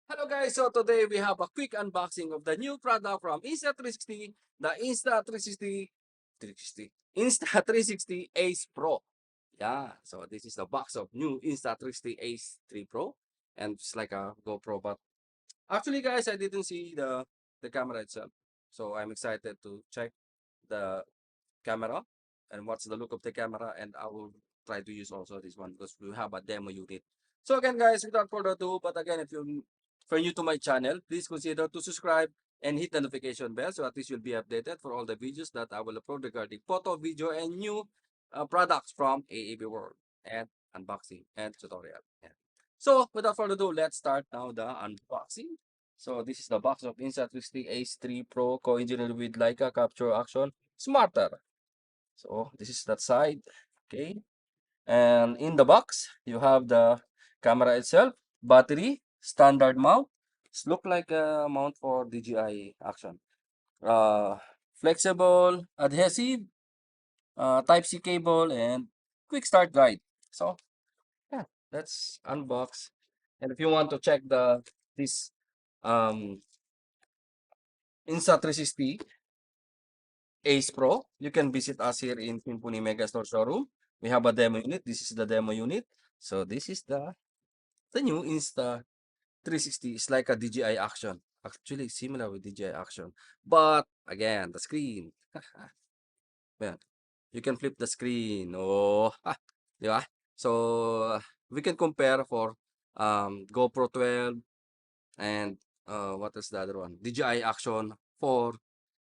Hello guys, so today we have a quick unboxing of the new product from Insta360, the Insta360 Ace Pro. Yeah, so this is the box of new Insta360 Ace 3 Pro, and it's like a GoPro, but actually guys, I didn't see the camera itself. So I'm excited to check the camera and what's the look of the camera, and I will try to use also this one because we have a demo unit. So again guys, without further ado, but again, if you're new to my channel, please consider to subscribe and hit the notification bell so at least you'll be updated for all the videos that I will upload regarding photo, video, and new products from AAB World and unboxing and tutorial. Yeah. So without further ado, let's start now the unboxing. So this is the box of Insta360 Ace 3 Pro co-engineered with Leica Capture Action Smarter. So this is that side, okay? And in the box, you have the camera itself, battery, standard mount. It's look like a mount for DJI action. Flexible, adhesive, Type-C cable, and quick start guide. So yeah, let's unbox. And if you want to check this um Insta360 Ace Pro, you can visit us here in Pimpuni Megastore showroom. We have a demo unit. This is the demo unit. So this is the new Insta360. It's like a DJI Action. Actually, similar with DJI Action. But again, the screen. Yeah, you can flip the screen. Oh, di ba? So we can compare for GoPro 12 and what is the other one? DJI Action 4.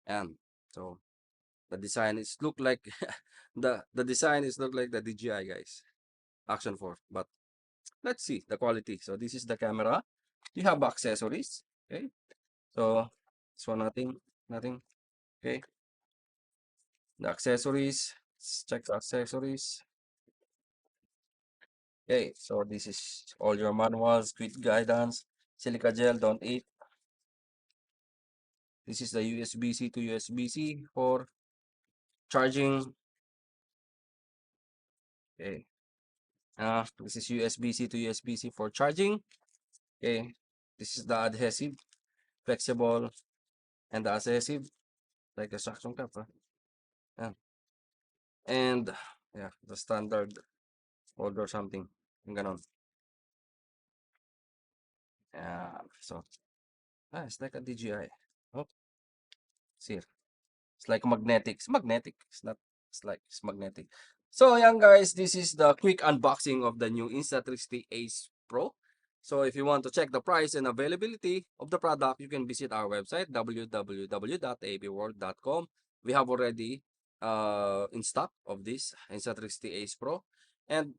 And so the design is look like the design is look like the DJI guys. Action 4. But let's see the quality. So this is the camera. You have accessories. Okay. So this one nothing. Okay. The accessories. Let's check the accessories. Okay. So this is all your manuals, quick guidance, silica gel, don't eat. This is the USB-C to USB-C for charging. Okay. This is USB-C to USB-C for charging. Okay. This is the adhesive, flexible, and the adhesive, like the suction cup. Yeah. And yeah, the standard holder something. Yung ganon. Yeah. So, it's like a DJI. Oh, see, it's like magnetic. It's magnetic. It's not, it's magnetic. So, yan guys, this is the quick unboxing of the new Insta360 Ace Pro. So, if you want to check the price and availability of the product, you can visit our website, www.abworld.com. We have already in stock of this Insta360 Ace Pro. And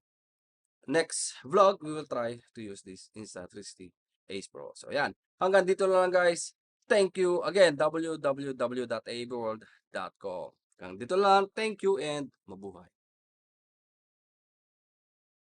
next vlog, we will try to use this Insta360 Ace Pro. So, yan. Hanggang dito lang guys. Thank you. Again, www.abworld.com. Hanggang dito lang. Thank you and mabuhay.